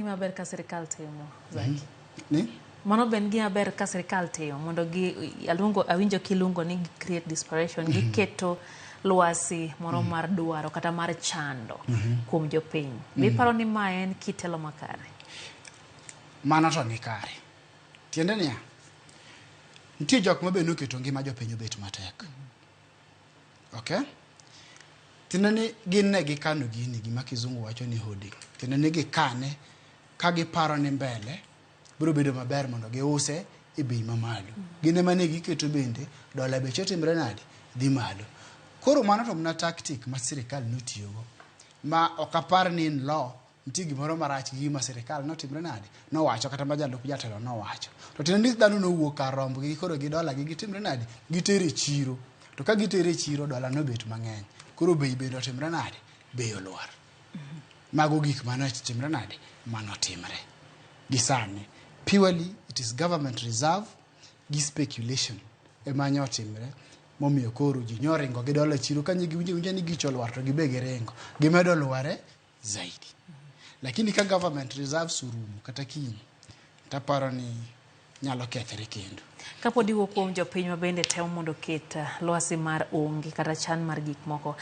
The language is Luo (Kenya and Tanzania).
gima ber ka sirkal timo, Zaki. Ni? Mano ben gima ber ka sirkal timo mondo awinjo kilungo ni create desperation, giketo lwasi moro mar dwaro kata mar chando kuom jopiny. Miparo ni ma en kitelo makare. Mano to ni kare. Tiende niya, nitie jok ma be noketo ngima jopiny obet matek. Okay? Tiende ni gin ne gikano gini gima kizungu wacho ni holding. Tiende ni gikane ka giparo ni mbele biro bedo maber mondo giuse e bei mamalo. Gin ema ne giketo bende dola beche timre nade dhi malo. Koro mano to mna tactic ma sirkal notiyogo. Ma ok apar ni in law nitie gimoro marach gi ma sirkal notimre nade nowacho kata ma jalup jatelo nowacho. To tiende ni dhano nowuok kar romb gi koro gi dola gi gitimre nade gitere chiro. To ka gitere chiro dola no bet mang'eny. Koro bei bedo timre nade bei olwar. Mago gik mano timre nade mano timre. Gisane purely it is government reserve gi speculation e manyo timre momiyo koro ji nyoringo gi dola chiro ka nyigi winje ni gicho lwar to gibe giringo gimedo lware zaidi. Lakini ka government reserve surumu kata kiny taparo ni nyalo kethre kendo. Kapodi wuok kuom jopiny ma bende temo mondo ket lwasi mar onge kata chan mar gik moko